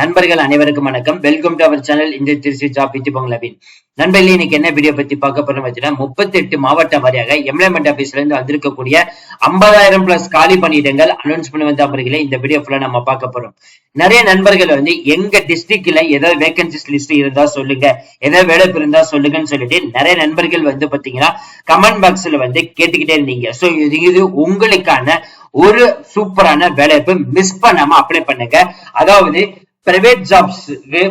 நண்பர்கள் அனைவருக்கும் வணக்கம். Welcome to our channel. இந்த திருச்சி ஜாப் வித் பங்களாவின் நண்பர்களே, இன்னைக்கு என்ன வீடியோ பத்தி பார்க்க போறோம் பார்த்தீங்கன்னா, 38 மாவட்ட வாரியாக எம்ப்ளாய்மெண்ட் ஆபீஸ்ல இருந்து வந்திருக்கக்கூடிய 50,000 பிளஸ் காலி பணியிடங்கள் அனௌன்ஸ் பண்ணி வந்த அவர்களே இந்த வீடியோ ஃபுல்லா நம்ம பார்க்க போறோம். நிறைய நண்பர்கள் எங்க டிஸ்ட்ரிக்ட்ல ஏதாவது வேகன்சிஸ் லிஸ்ட் இருந்தா சொல்லுங்க, ஏதாவது வேலைப்பு இருந்தா சொல்லுங்கன்னு சொல்லிட்டு நிறைய நண்பர்கள் பாத்தீங்கன்னா கமெண்ட் பாக்ஸ்ல கேட்டுக்கிட்டே இருந்தீங்க. சோ இது உங்களுக்கான ஒரு சூப்பரான வேலைப்பு, மிஸ் பண்ணாம அப்ளை பண்ணுங்க. அதாவது பிரைவேட் ஜாப்ஸ்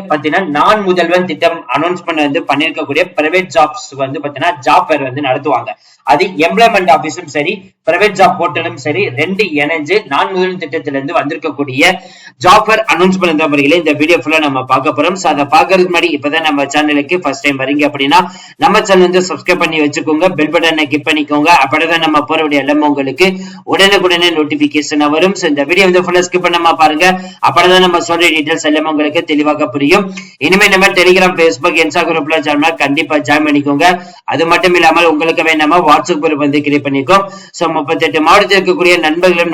பாத்தீங்கன்னா நான் முதல்வன் திட்டம் அனௌன்ஸ் பண்ணிருக்கக்கூடிய பிரைவேட் ஜாப்ஸ் பாத்தீங்கன்னா ஜாப் ஃபேர் நடத்துவாங்க. அது எம்ப்ளாய்மெண்ட் ஆபீஸும் சரி, பிரைவேட் ஜாப் போர்ட்டலும் சரி, ரெண்டு இணைஞ்சு நான் முதல்வன் திட்டத்தில இருந்து வந்திருக்கக்கூடிய ஜாப் ஃபேர் அனௌன்ஸ் பண்ண முறையில இந்த வீடியோ ஃபுல்லா நம்ம பார்க்க போறோம். சோ அதை பாக்குறதுக்கு முன்னாடி இப்பதான் நம்ம சேனலுக்கு ஃபர்ஸ்ட் டைம் வரீங்க அப்படின்னா நம்ம சேனல் சப்ஸ்கிரைப் பண்ணி வச்சுக்கோங்க, பெல் பட்டனை கிளிக் பண்ணிக்கோங்க. அப்படிதான் நம்ம போற வீடியோ எல்லாம் உங்களுக்கு உடனுக்குடனே நோட்டிபிகேஷன் வரும். சோ இந்த வீடியோ ஃபுல்லா ஸ்கிப் பண்ணாம பாருங்க, அப்படிதான் நம்ம சொல்ற டீடைல்ஸ் எல்லாமே உங்களுக்கு தெளிவாக புரியும். இனிமே நம்ம டெலிகிராம், பேஸ்புக், இன்ஸ்டா குரூப்ல கண்டிப்பா ஜாயின் பண்ணிக்கோங்க. அது மட்டும் இல்லாமல் உங்களுக்கு வேணாம வாட்ஸ்அப் குரூப் கிரியேட் பண்ணிக்கோம். சோ 38 மாவட்டத்தில் இருக்கக்கூடிய நண்பர்களும்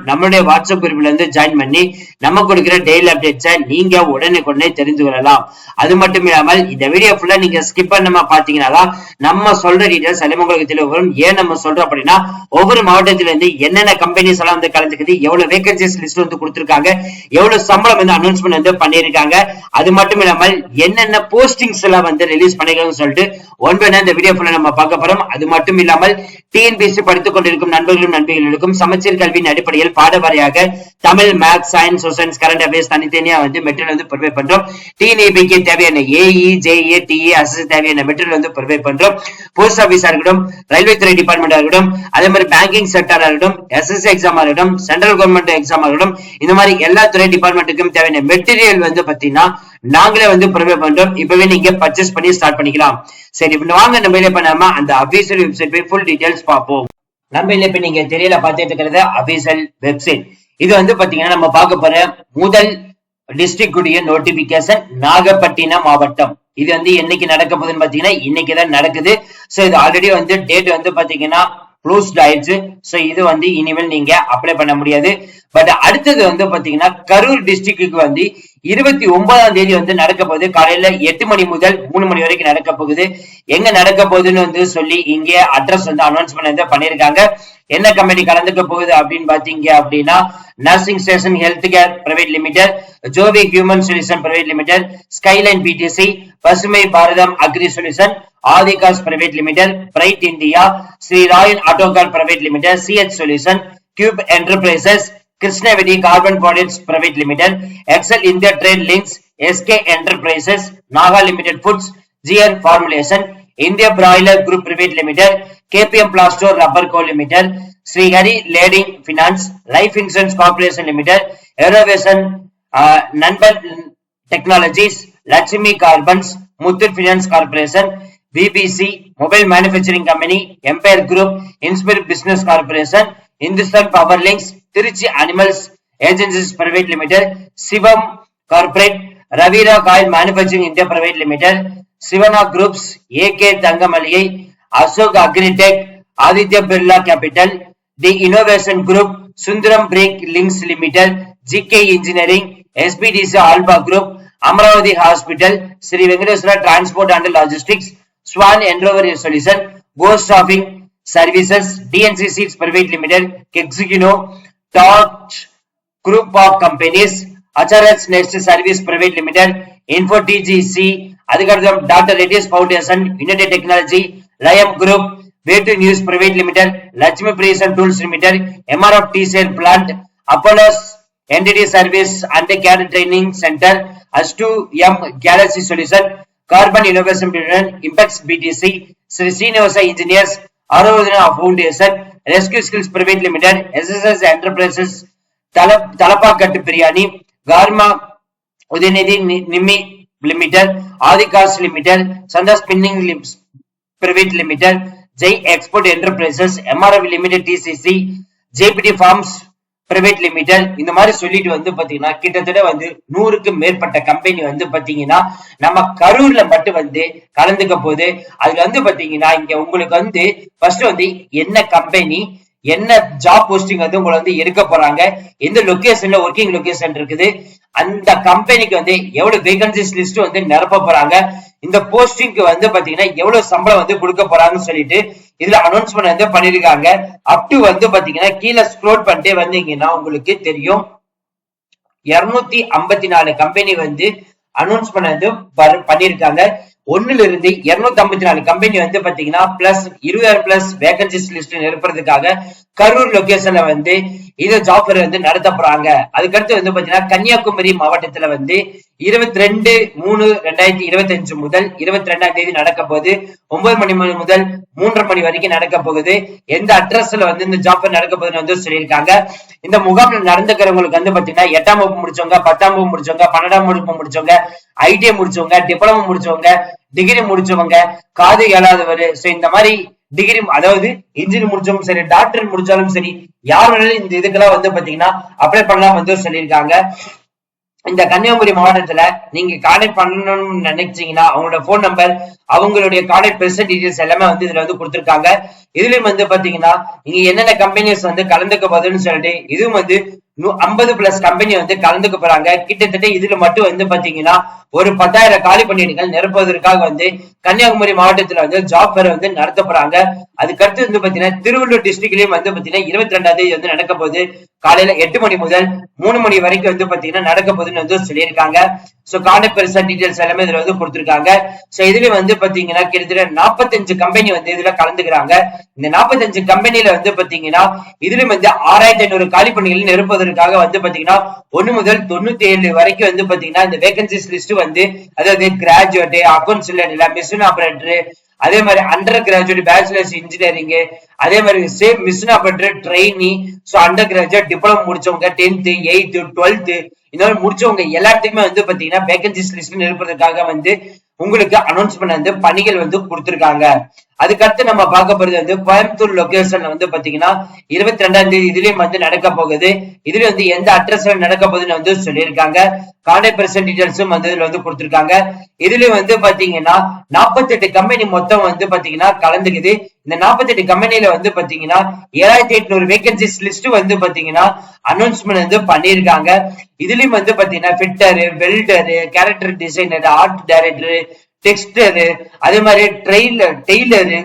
நம்மளுடைய வாட்ஸ்அப் குரூப்ல ஜாயின் பண்ணி நம்ம கொடுக்கிற டெய்லி அப்டேட்ஸை நீங்க உடனுக்குடனே தெரிந்து கொள்ளலாம். அது மட்டும் இல்லாமல் இந்த வீடியோ ஃபுல்லா நீங்க ஸ்கிப் பண்ணாம பாத்தீங்கன்னா நம்ம சொல்ற டீடைல்ஸ் எல்லாமே உங்களுக்கு தெளிவு வரும். ஏன் நம்ம சொல்றோம் அப்படின்னா, ஒவ்வொரு மாவட்டத்தில இருந்து என்னென்ன கம்பெனிஸ் எல்லாம் கலந்துக்குது, எவ்வளவு வேகன்சிஸ் லிஸ்ட் கொடுத்திருக்காங்க, எவ்வளவு சம்பளம் அனௌன்ஸ்மெண்ட் பண்ணிருக்காங்க, அது மட்டும் இல்லாமல் என்னென்ன போஸ்டிங்ஸ் எல்லாம் ரிலீஸ் பண்ணிருக்காங்கன்னு சொல்லிட்டு ஒன்பது இந்த வீடியோ ஃபுல்லா நம்ம பார்க்க போறோம். அது மட்டும் இல்லாமல் டிஎன்பிஎஸ்சி படித்துக் கொண்டிருக்கும் நண்பர்களுக்கும் சமச்சீர் கல்வியின் அடிப்படையில் பாடவாரியாக Tamil, maths, science, social, current affairs தனித்தனியா மெட்டீரியல் ப்ரொவைட் பண்றோம். டிஎன்ஏபிக்கு தேவையான ஏஇ, ஜேஇ, டிஏ, அசிஸ்ட் தேவையான மெட்டீரியல் ப்ரொவைட் பண்றோம். போஸ்ட் ஆபீஸா இருக்கட்டும், ரயில்வே துறை டிபார்ட்மெண்டா இருக்கட்டும், அதே மாதிரி பேங்கிங் செக்டரா இருக்கட்டும், எஸ்எஸ்சி எக்ஸாமா இருக்கட்டும், சென்ட்ரல் கவர்மெண்ட் எக்ஸாமா இருக்கட்டும், இந்த மாதிரி எல்லா துறை டிபார்ட்மெண்ட்டுக்கும் தேவையான மெட்டீரியல் பாத்தீங்கன்னா நாங்களே ப்ரொவைட் பண்றோம். இப்பவே நீங்க பர்ச்சேஸ் பண்ணி ஸ்டார்ட் பண்ணிக்கலாம். சரி, வாங்க நம்ம என்ன பண்ணாம அந்த அபிஷியல் வெப்சைட் போய் ஃபுல் டீடைல்ஸ் பார்ப்போம். நம்ம இப்ப நீங்க தெரியல பார்த்துட்டு இருக்கிறது அபிஷியல் வெப்சைட். இது பாத்தீங்கன்னா நம்ம பார்க்க போற முதல் டிஸ்ட்ரிக்ட் உடைய நோட்டிபிகேஷன் நாகப்பட்டினம் மாவட்டம். இது என்னைக்கு நடக்க போகுதுன்னு பாத்தீங்கன்னா இன்னைக்குதான் நடக்குது. சோ இது ஆல்ரெடி டேட் பாத்தீங்கன்னா க்ளோஸ்ட் ஆயிடுச்சு. சோ இது இனிமேல் நீங்க அப்ளை பண்ண முடியாது. பட் அடுத்தது பாத்தீங்கன்னா கரூர் டிஸ்ட்ரிக்டுக்கு 29ஆம் தேதி நடக்க போகுது. காலையில 8 மணி முதல் 3 மணி வரைக்கும் நடக்க போகுது. எங்க நடக்க போகுதுன்னு சொல்லி இங்க அட்ரஸ் அனௌன்ஸ் பண்ணிருக்காங்க. என்ன கம்பெனி கலந்துக்க போகுது அப்படின்னு பாத்தீங்க அப்படின்னா, nursing station health care private limited, ஜோவி human solution private limited, skyline PDC, Pasumai Bharatham agri solution, ஆதிகாஸ் private limited, bright India, Sri royal autocar private limited, CH solution, cube enterprises, Krishnaveni carbon products private limited, excel India trade links, SK enterprises, Naga limited foods, GR formulation, India broiler group private limited, KPM plaster rubber co limited, Srihari leading finance, life insurance corporation limited, ஏரோவேஷன் நண்பன் technologies, Lakshmi carbons, Muthoot finance corporation, BBC mobile manufacturing company, empire group, inspire business corporation, Hindustan power links, Trichy animals agencies private limited, Sivam corporate, ரவீரா coil manufacturing India private limited, சிவனா groups, AK தங்கமளிகை, Ashok agritech, Aditya Birla capital, the innovation group, Sundaram brake links limited, GK engineering, SPDC alpha group, Amaravati hospital, Sri Venkateswara transport and logistics, swan என்ரோவர் solution, coast staffing services, TNC seeds private limited, கெக்ஸிகினோ, dot group of companies, HRS next service private limited, info DGC, அதுக்கடுத்து doctor Reddy's foundation, united technology, லயம் group, வேட்டு news private limited, Lakshmi பிரியேஷன் tools limited, MRF டிசேர் plant, Apollos NDT service and care training centre, S2M galaxy solution, carbon innovation impex PDC, Sri Srinivasa engineers, Aradhana foundation, rescue skills private limited, SSS enterprises, Thalappakatti biryani, karma Udhayanidhi நிம்மி limited, ஆதிகாஸ் limited, சந்தா spinning private limited, Jai export enterprises, MRF limited DCC, JBT farms private limited. இந்த மாதிரி சொல்லிட்டு பாத்தீங்கன்னா கிட்டத்தட்ட 100க்கு மேற்பட்ட கம்பெனி பாத்தீங்கன்னா நம்ம கரூர்ல மட்டும் கலந்துக்க போகுது. அதுல பாத்தீங்கன்னா இங்க உங்களுக்கு ஃபர்ஸ்ட் என்ன கம்பெனி, என்ன ஜாப் போஸ்டிங் வந்து உங்களை வந்து எடுக்க போறாங்க, எந்த லொகேஷன்ல ஒர்க்கிங் லொகேஷன் இருக்குது, அந்த கம்பெனிக்கு வந்து எவ்வளவு வேகன்சிஸ் லிஸ்ட் வந்து நிரப்ப போறாங்க, இந்த போஸ்டிங்க்கு வந்து பாத்தீங்கன்னா எவ்வளவு சம்பளம் வந்து கொடுக்க போறாங்கன்னு சொல்லிட்டு இதுல அனௌன்ஸ்மெண்ட் வந்து பண்ணிருக்காங்க. அப் டு வந்து பாத்தீங்கன்னா கீழே ஸ்க்ரோல் பண்ணிட்டே வந்தீங்கன்னா உங்களுக்கு தெரியும் 254 கம்பெனி வந்து அனௌன்ஸ்மெண்ட் வந்து பண்ணிருக்காங்க. ஒண்ணுல இருந்து 254 கம்பெனி வந்து பாத்தீங்கன்னா பிளஸ் 20,000 பிளஸ் வேகன்சிஸ் லிஸ்ட் நிரப்புறதுக்காக கரூர் லொகேஷன்ல வந்து இந்த ஜாப் ஃபேர் வந்து நடத்த போறாங்க. அதுக்கடுத்து வந்து பாத்தீங்கன்னா கன்னியாகுமரி மாவட்டத்துல வந்து 22/3/2025 முதல் 22ஆம் தேதி நடக்க போகுது. 9 மணி முதல் 3:30 மணி வரைக்கும் நடக்க போகுது. எந்த அட்ரஸ்ல வந்து இந்த ஜாப் ஃபேர் நடக்க போகுதுன்னு வந்து சொல்லியிருக்காங்க. இந்த முகாம்ல நடந்துக்கிறவங்களுக்கு வந்து பாத்தீங்கன்னா 8ஆம் வகுப்பு முடிச்சவங்க, 10ஆம் வகுப்பு முடிச்சவங்க, 12ஆம் வகுப்பு முடிச்சவங்க, ஐடிஐ முடிச்சவங்க, டிப்ளமோ முடிச்சவங்க, டிகிரி முடிச்சவங்க, காது கேளாதவர், இந்த மாதிரி டிகிரி அதாவது இன்ஜினியர் முடிச்சவங்க சரி, டாக்டர் முடிச்சாலும் சரி, யார் வேணாலும் இந்த இதுக்கெல்லாம் வந்து பாத்தீங்கன்னா அப்ளை பண்ணலாம் வந்து சொல்லியிருக்காங்க. இந்த கன்னியாகுமரி மாவட்டத்துல நீங்க கான்டாக்ட் பண்ணணும்னு நினைச்சீங்கன்னா அவங்களோட போன் நம்பர், அவங்களுடைய கான்டாக்ட் பெர்சன் டீடைல்ஸ் எல்லாமே வந்து இதுல வந்து கொடுத்திருக்காங்க. இதுலயும் வந்து பாத்தீங்கன்னா இங்க என்னென்ன கம்பெனிஸ் வந்து கலந்துக்க போகுதுன்னு சொல்லிட்டு இதுவும் வந்து 50 பிளஸ் கம்பெனி வந்து கலந்துக்க போறாங்க. கிட்டத்தட்ட இதுல மட்டும் வந்து பாத்தீங்கன்னா ஒரு 10,000 காலி பணியிடங்கள் நிரப்புவதற்காக வந்து கன்னியாகுமரி மாவட்டத்துல வந்து ஜாப் ஃபேர் வந்து நடத்த போறாங்க. அதுக்கடுத்து வந்து பாத்தீங்கன்னா திருவள்ளூர் டிஸ்ட்ரிக்ட்லயும் வந்து பாத்தீங்கன்னா 22ஆம் தேதி வந்து நடக்க போகுது. காலையில 8 மணி முதல் 3 மணி வரைக்கும் வந்து பாத்தீங்கன்னா நடக்க போகுதுன்னு வந்து சொல்லியிருக்காங்க. சோ கான்டாக்ட் பெர்சன் டீடைல்ஸ் எல்லாமே இதுல வந்து கொடுத்திருக்காங்க. சோ இதுல வந்து பாத்தீங்கன்னா கிட்டத்தட்ட 45 கம்பெனி வந்து இதுல கலந்துக்கிறாங்க. இந்த 45 கம்பெனில வந்து பாத்தீங்கன்னா இதுலயும் வந்து 6,500 காலி பணிகள் நிரப்புவதற்காக வந்து பாத்தீங்கன்னா 1 முதல் 97 வரைக்கும் வந்து பாத்தீங்கன்னா இந்த வேகன்சிஸ் லிஸ்ட் வந்து அதாவது கிராஜுவேட், அக்கௌண்ட்ஸ் இல்ல மிஷின் ஆபரேட்டர், அதே மாதிரி அண்டர் கிராஜுவேட் பேச்சுலர்ஸ் இன்ஜினியரிங், அதே மாதிரி same machine operator trainee, so under graduate diploma முடிச்சவங்க 10th 8th 12th இந்த மாதிரி முடிச்சவங்க எல்லாத்துக்குமே வந்து பாத்தீங்கன்னா வேகன்சிஸ் லிஸ்ட் நிரப்புறதுக்காக வந்து உங்களுக்கு அனௌன்ஸ்மெண்ட் வந்து பணிகள் வந்து கொடுத்திருக்காங்க. அதுக்கடுத்து நம்ம பார்க்க போறது வந்து கோயம்புத்தூர் லொகேஷன்ல வந்து பாத்தீங்கன்னா 22ஆம் தேதி இதுலயும் வந்து நடக்க போகுது. இதுல வந்து எந்த அட்ரஸ்ல நடக்க போகுதுன்னு வந்து சொல்லியிருக்காங்க. கான்டாக்ட் பெர்சன் டீடைல்ஸும் வந்து இதுல வந்து கொடுத்திருக்காங்க. இதுல வந்து பாத்தீங்கன்னா 48 கம்பெனி மொத்தம் வந்து பாத்தீங்கன்னா கலந்துக்குது. இந்த 48 கம்பெனில வந்து பாத்தீங்கன்னா 7,800 வேகன்சிஸ் லிஸ்ட் வந்து பாத்தீங்கன்னா அனௌன்ஸ்மெண்ட் வந்து பண்ணிருக்காங்க. இதுலயும் வந்து பாத்தீங்கன்னா fitter, welder, character designer, art director, texter, அதே மாதிரி tailor,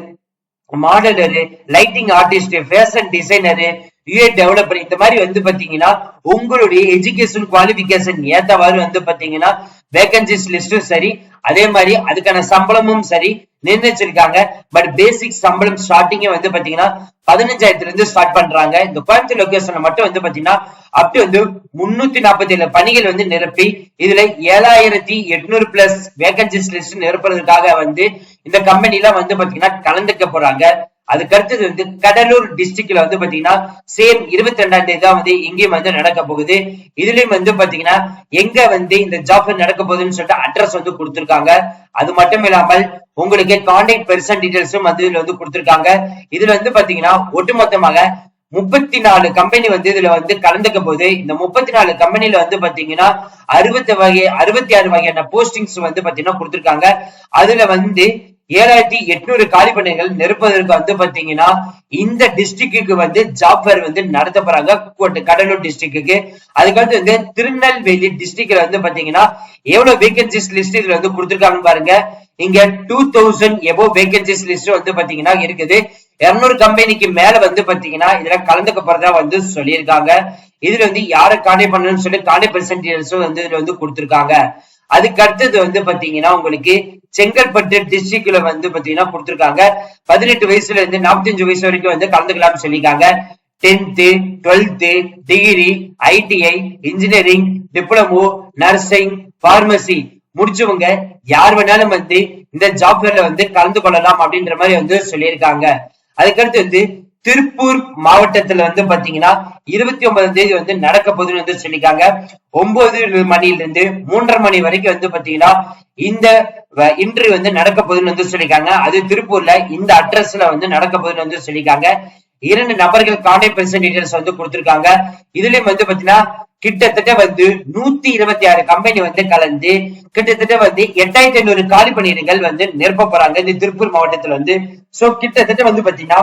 modeller, lighting artist, fashion designer, UA developer, இந்த மாதிரி வந்து பாத்தீங்கன்னா உங்களுடைய எஜுகேஷன் குவாலிபிகேஷன் ஏத்தவாறு வந்து பாத்தீங்கன்னா வேகன்சிஸ் லிஸ்டும் சரி, அதே மாதிரி அதுக்கான சம்பளமும் சரி நிர்ணயிச்சிருக்காங்க. பட் பேசிக் சம்பளம் ஸ்டார்டிங்கே வந்து பாத்தீங்கன்னா 15,000 இருந்து ஸ்டார்ட் பண்றாங்க. இந்த கோயம்புத்தூர் லொகேஷன்ல மட்டும் வந்து பாத்தீங்கன்னா அப் டு வந்து 347 பணிகள் வந்து நிரப்பி இதுல 7,800 பிளஸ் வேகன்சிஸ் லிஸ்ட் நிரப்புறதுக்காக வந்து இந்த கம்பெனில வந்து பாத்தீங்கன்னா கலந்துக்க போறாங்க. அதுக்கு அடுத்தது வந்து கடலூர் டிஸ்ட்ரிக்ட்ல வந்து பாத்தீங்கன்னா சேம் 22ஆம் தேதி தான் வந்து இங்கேயும் வந்து நடக்க போகுது. இதுலயும் வந்து பாத்தீங்கன்னா எங்க வந்து இந்த ஜாப் நடக்க போகுதுன்னு சொல்லிட்டு அட்ரஸ் வந்து கொடுத்திருக்காங்க. அது மட்டும் இல்லாமல் உங்களுக்கு கான்டாக்ட் பெர்சன் டீடைல்ஸும் வந்து இதுல வந்து கொடுத்திருக்காங்க. இதுல வந்து பாத்தீங்கன்னா ஒட்டுமொத்தமாக 34 கம்பெனி வந்து இதுல வந்து கலந்துக்க போகுது. இந்த 34 கம்பெனில வந்து பாத்தீங்கன்னா 66 வகையான போஸ்டிங்ஸ் வந்து பாத்தீங்கன்னா கொடுத்திருக்காங்க. அதுல வந்து 7,800 காலி பணிகள் நிரப்புவதற்கு வந்து பாத்தீங்கன்னா இந்த டிஸ்ட்ரிக்டுக்கு வந்து ஜாப் ஃபேர் வந்து நடத்த போறாங்க. கடலூர் டிஸ்ட்ரிக்டுக்கு. அதுக்கடுத்து வந்து திருநெல்வேலி டிஸ்ட்ரிக்ட்ல வந்து பாத்தீங்கன்னா எவ்வளவு வேகன்சிஸ் லிஸ்ட் இதுல வந்து கொடுத்திருக்காங்கன்னு பாருங்க. இங்க 2000 எபோ வேகன்சிஸ் லிஸ்ட் வந்து பாத்தீங்கன்னா இருக்குது. 200 கம்பெனிக்கு மேல வந்து பாத்தீங்கன்னா இதுல கலந்துக்க போறதா வந்து சொல்லியிருக்காங்க. இதுல வந்து யாரை கான்டாக்ட் பண்ணணும்னு சொல்லி கான்டாக்ட் பெர்சன்டேஜ் வந்து இதுல வந்து கொடுத்திருக்காங்க. அதுக்கு அடுத்தது வந்து பாத்தீங்கன்னா உங்களுக்கு செங்கல்பட்டு டிஸ்ட்ரிக்ட்ல வந்து பாத்தீங்கன்னா கொடுத்திருக்காங்க. 18 வயசுல இருந்து 45 வயசு வரைக்கும் வந்து கலந்துக்கலாம்னு சொல்லியிருக்காங்க. 10th 12th degree, ITI, engineering, diploma, nursing, pharmacy முடிச்சவங்க யார் வேணாலும் வந்து இந்த ஜாப் ஃபேர்ல வந்து கலந்து கொள்ளலாம் அப்படின்ற மாதிரி வந்து சொல்லியிருக்காங்க. அதுக்கடுத்து வந்து திருப்பூர் மாவட்டத்துல வந்து பாத்தீங்கன்னா 29ஆம் தேதி வந்து நடக்க போகுதுன்னு வந்து சொல்லிருக்காங்க. 9 மணிலிருந்து 3:30 மணி வரைக்கும் வந்து பாத்தீங்கன்னா இந்த இன்டர்வியூ வந்து நடக்க போகுதுன்னு வந்து சொல்லிருக்காங்க. அது திருப்பூர்ல இந்த அட்ரஸ்ல வந்து நடக்க போகுதுன்னு வந்து சொல்லிருக்காங்க. 2 நபர்கள் கான்டாக்ட் பெர்சன் டீடைல்ஸ் வந்து கொடுத்திருக்காங்க. இதுலயும் வந்து பாத்தீங்கன்னா கிட்டத்தட்ட வந்து 126 கம்பெனி வந்து கலந்து கிட்டத்தட்ட வந்து 8,500 காலி பணியிடங்கள் வந்து நிரப்ப போறாங்க இந்த திருப்பூர் மாவட்டத்துல வந்து. சோ கிட்டத்தட்ட வந்து பாத்தீங்கன்னா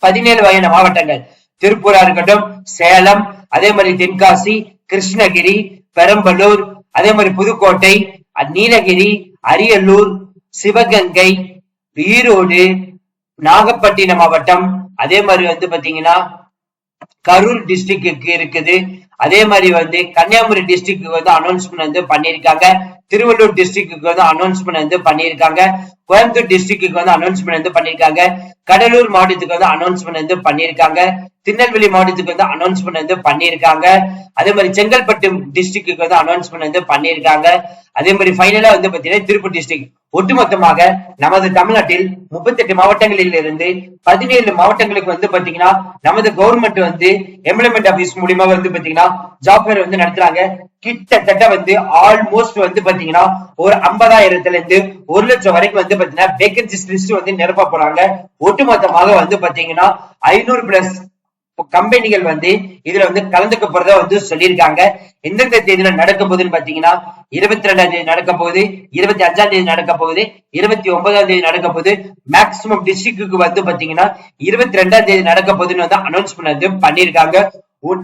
17 வகையான மாவட்டங்கள். திருப்பூரா இருக்கட்டும், சேலம், அதே மாதிரி தென்காசி, கிருஷ்ணகிரி, பெரம்பலூர், அதே மாதிரி புதுக்கோட்டை, நீலகிரி, அரியலூர், சிவகங்கை, ஈரோடு, நாகப்பட்டினம் மாவட்டம், அதே மாதிரி பாத்தீங்கன்னா கரூர் டிஸ்ட்ரிக்ட் இருக்குது. அதே மாதிரி கன்னியாகுமரி டிஸ்ட்ரிக்ட் அனௌன்ஸ்மெண்ட் பண்ணிருக்காங்க. திருவள்ளூர் டிஸ்ட்ரிக்ட் அனௌன்ஸ்மெண்ட் பண்ணிருக்காங்க. கோயம்புத்தூர் டிஸ்ட்ரிக்ட் அனௌன்ஸ்மெண்ட் பண்ணிருக்காங்க. கடலூர் மாவட்டத்துக்கு அனௌன்ஸ்மெண்ட் பண்ணிருக்காங்க. திருநெல்வேலி மாவட்டத்துக்கு அனௌன்ஸ்மெண்ட் பண்ணிருக்காங்க. அதே மாதிரி செங்கல்பட்டு டிஸ்ட்ரிக்ட் அனௌன்ஸ்மெண்ட் பண்ணிருக்காங்க. அதே மாதிரி ஃபைனலா பாத்தீங்கன்னா திருப்பூர் டிஸ்ட்ரிக்ட். ஒட்டுமொத்தமாக நமது தமிழ்நாட்டில் 38 மாவட்டங்களில் இருந்து 17 மாவட்டங்களுக்கு பாத்தீங்கன்னா நமது கவர்மெண்ட் எம்ப்ளாய்மெண்ட் ஆபீஸ் மூலியமா பாத்தீங்கன்னா ஜாப் ஃபேர் நடத்துறாங்க. கிட்டத்தட்ட ஆல்மோஸ்ட் பாத்தீங்கன்னா ஒரு 50,000 இருந்து 1 லட்சம் வரைக்கும் பாத்தீங்கன்னா வேகன்சிஸ் லிஸ்ட் நிரப்ப போறாங்க. ஒட்டுமொத்தமாக பாத்தீங்கன்னா 500+ கம்பெனிகள் இதுல கலந்துக்க போறதா சொல்லியிருக்காங்க. எந்தெந்த தேதியில நடக்க போகுதுன்னு பாத்தீங்கன்னா 22ஆம் தேதி நடக்க போகுது, 25ஆம் தேதி நடக்க போகுது, 29ஆம் தேதி நடக்க போகுது. மேக்சிமம் டிஸ்ட்ரிக்ட்டுக்கு பாத்தீங்கன்னா 22ஆம் தேதி நடக்க போகுதுன்னு அனௌன்ஸ்மெண்ட் பண்ணிருக்காங்க.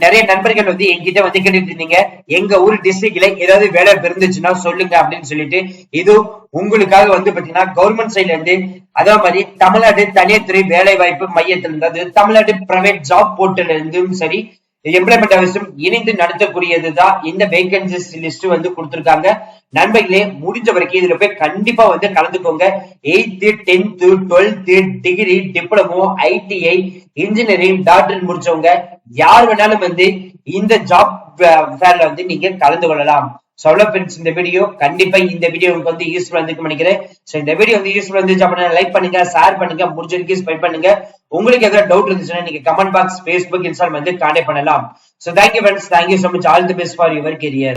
நிறைய நண்பர்கள் என்கிட்ட கேட்டுட்டு இருந்தீங்க, எங்க ஊர் டிஸ்ட்ரிக்ட்ல ஏதாவது வேலை இருந்துச்சுன்னா சொல்லுங்க அப்படின்னு சொல்லிட்டு. இது உங்களுக்காக பாத்தீங்கன்னா கவர்மெண்ட் சைட்ல இருந்து, அதே மாதிரி தமிழ்நாடு தனியார் துறை வேலை வாய்ப்பு மையத்துல இருந்து, தமிழ்நாடு பிரைவேட் ஜாப் போர்ட்டல் இருந்தும் சரி, எம்ப்ளாய்மெண்ட் ஆபீஸும் இணைந்து நடத்தக்கூடியதுதான் இந்த வேகன்சிஸ் லிஸ்ட் கொடுத்திருக்காங்க. நண்பர்களே, முடிஞ்ச வரைக்கும் இதுல போய் கண்டிப்பா கலந்துக்கோங்க. 8th, 10th, 12th, degree, diploma, ITI, engineering, doctor முடிச்சவங்க யார் வேணாலும் இந்த ஜாப் ஃபேர்ல நீங்க கலந்து கொள்ளலாம். இந்த வீடியோ கண்டிப்பா இந்த வீடியோ உங்களுக்கு யூஸ்ஃபுல்லா இருக்கு நினைக்கிறேன். இந்த வீடியோ யூஸ்ஃபுல்லா இருந்துச்சு அப்படின்னா லைக் பண்ணுங்க, ஷேர் பண்ணுங்க, முடிஞ்ச வரைக்கும் ஸ்ப்ரெட் பண்ணுங்க. உங்களுக்கு ஏதாவது டவுட் இருந்துச்சுன்னா நீங்க comment box, Facebook, Instagram contact பண்ணலாம். So thank you friends, thank you so much, all the best for your career.